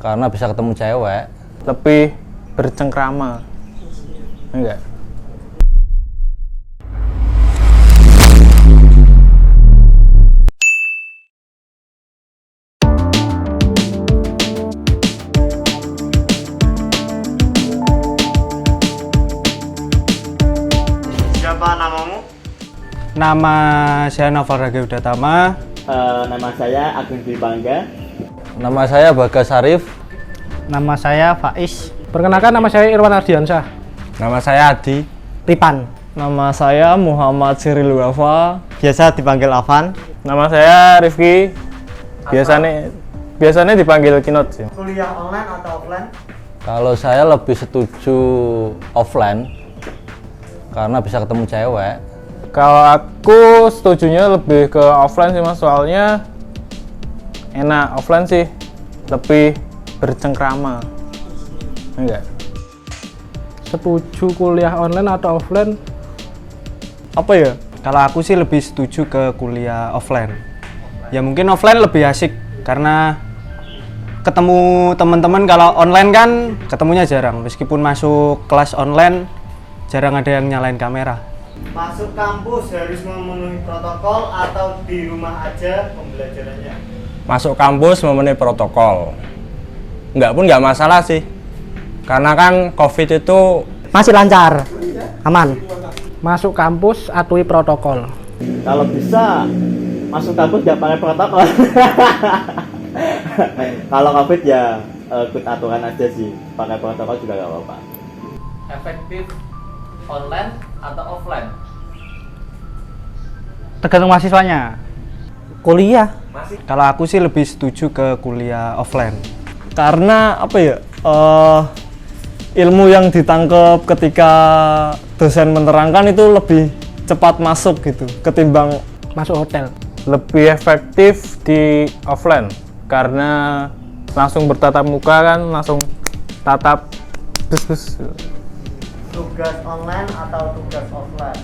Karena bisa ketemu cewek. Lebih bercengkrama. Enggak. Siapa namamu? Nama saya Novel Ragil Udatama. Nama saya Agung Dwi Bangga. Nama saya Bagas Arif. Nama saya Faiz. Perkenalkan, nama saya Irwan Ardiansyah. Nama saya Adi. Ripan. Nama saya Muhammad Siril Wafa. Biasa dipanggil Avan. Nama saya Rifki. Biasanya dipanggil Kinot sih. Kuliah online atau offline? Kalau saya lebih setuju offline. Karena bisa ketemu cewek. Kalau aku setujunya lebih ke offline sih mas, soalnya enak offline sih, lebih bercengkrama. Enggak. Setuju kuliah online atau offline? Apa ya? Kalau aku sih lebih setuju ke kuliah offline. Ya mungkin offline lebih asik karena ketemu teman-teman. Kalau online kan ketemunya jarang. Meskipun masuk kelas online jarang ada yang nyalain kamera. Masuk kampus harus memenuhi protokol atau di rumah aja pembelajarannya? Masuk kampus memenuhi protokol. Nggak masalah sih. Karena kan COVID itu Masih lancar. Aman. Masuk kampus atui protokol. Kalau bisa masuk kampus nggak pakai protokol. Kalau COVID ya ikut aturan aja sih, pakai protokol juga nggak apa-apa. Efektif online atau offline? Tergantung mahasiswanya. Kuliah. Kalau aku sih lebih setuju ke kuliah offline. karena apa ya? Ilmu yang ditangkap ketika dosen menerangkan itu lebih cepat masuk gitu ketimbang Masuk hotel. Lebih efektif di offline karena langsung bertatap muka kan, langsung tatap bus. Tugas online atau tugas offline?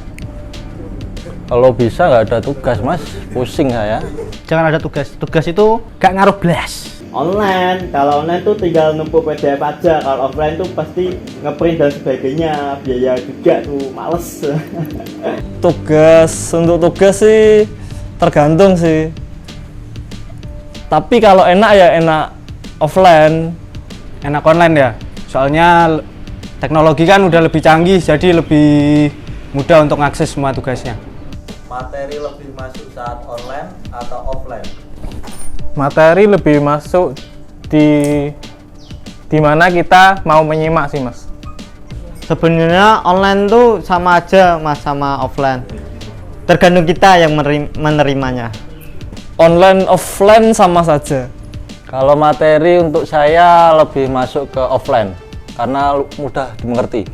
Kalau bisa nggak ada tugas mas, pusing saya. Jangan ada tugas. Tugas itu gak ngaruh blas. Online, kalau online tuh tinggal numpuk PDF aja. Kalau offline tuh pasti ngeprint dan sebagainya, biaya juga tuh, males. untuk tugas sih tergantung sih. Tapi kalau enak ya enak offline. Enak online ya. Soalnya teknologi kan udah lebih canggih, jadi lebih mudah untuk mengakses semua tugasnya. Materi lebih masuk saat online atau offline? Materi lebih masuk di mana kita mau menyimak sih mas. Sebenarnya online tuh sama aja mas sama offline. Tergantung kita yang menerimanya. Online offline sama saja. Kalau materi untuk saya lebih masuk ke offline karena mudah dimengerti.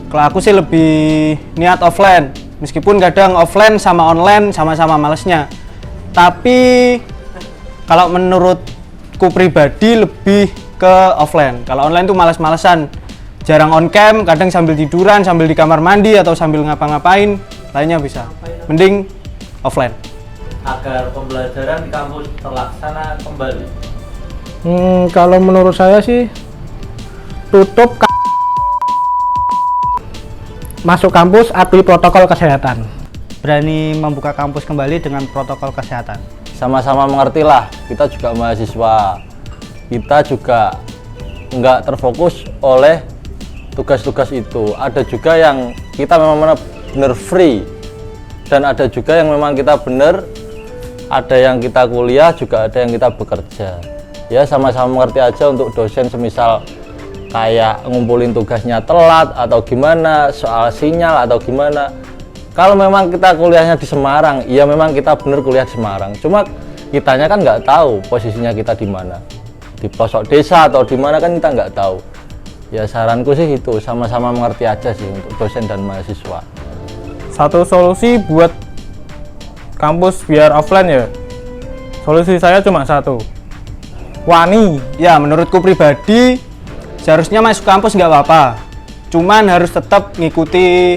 Kalau aku sih lebih niat offline. Meskipun kadang offline sama online sama-sama malesnya. Tapi kalau menurutku pribadi lebih ke offline. Kalau online tuh malas-malesan. Jarang on cam, kadang sambil tiduran, sambil di kamar mandi atau sambil ngapa-ngapain, lainnya bisa. Mending offline. Agar pembelajaran di kampus terlaksana kembali. Kalau menurut saya sih tutup masuk kampus atui protokol kesehatan. Berani membuka kampus kembali dengan protokol kesehatan. Sama-sama mengertilah, kita juga mahasiswa. Kita juga nggak terfokus oleh tugas-tugas itu. Ada juga yang kita memang benar free. Dan ada juga yang memang kita benar, ada yang kita kuliah, juga ada yang kita bekerja. Ya sama-sama mengerti aja untuk dosen semisal kayak ngumpulin tugasnya telat atau gimana, soal sinyal atau gimana. Kalau memang kita kuliahnya di Semarang, ya memang kita bener kuliah di Semarang. Cuma kitanya kan nggak tahu posisinya kita di mana, di pelosok desa atau di mana kan kita nggak tahu. Ya saranku sih itu, sama-sama mengerti aja sih untuk dosen dan mahasiswa. Satu solusi buat kampus biar offline ya, solusi saya cuma satu, wani. Ya menurutku pribadi seharusnya masuk kampus nggak apa-apa. Cuman harus tetap ngikuti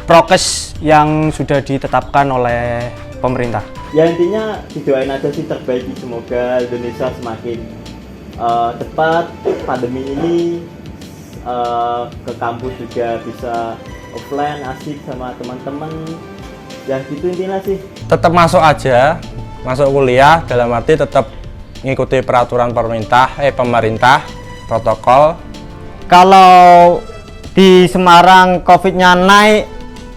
prokes yang sudah ditetapkan oleh pemerintah. Ya intinya didoain aja sih terbaik, semoga Indonesia semakin cepat pandemi ini, ke kampus juga bisa offline, asik sama teman-teman. Ya gitu intinya sih. Tetap masuk aja, masuk kuliah dalam arti tetap ngikuti peraturan pemerintah, protokol. Kalau di Semarang COVID-nya naik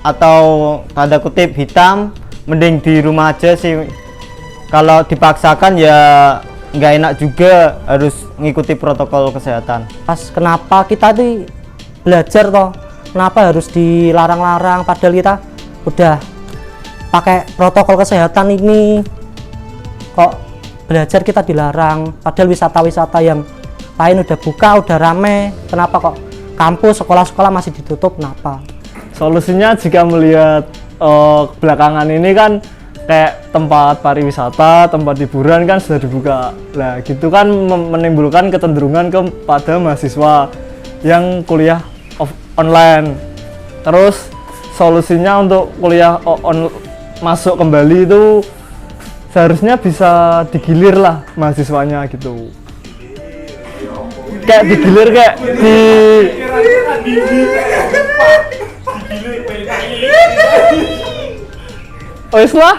atau tanda kutip hitam, mending di rumah aja sih. Kalau dipaksakan ya nggak enak juga, harus ngikuti protokol kesehatan. Pas kenapa kita tuh belajar toh, kenapa harus dilarang-larang padahal kita udah pakai protokol kesehatan ini, kok belajar kita dilarang padahal wisata-wisata yang lain udah buka, udah rame, kenapa kok kampus, sekolah-sekolah masih ditutup, kenapa? Solusinya jika melihat belakangan ini kan kayak tempat pariwisata, tempat hiburan kan sudah dibuka. Nah, gitu kan menimbulkan kecenderungan kepada mahasiswa yang kuliah online. Terus solusinya untuk kuliah masuk kembali itu seharusnya bisa digilir lah mahasiswanya gitu. Kayak digilir kayak di wes lah.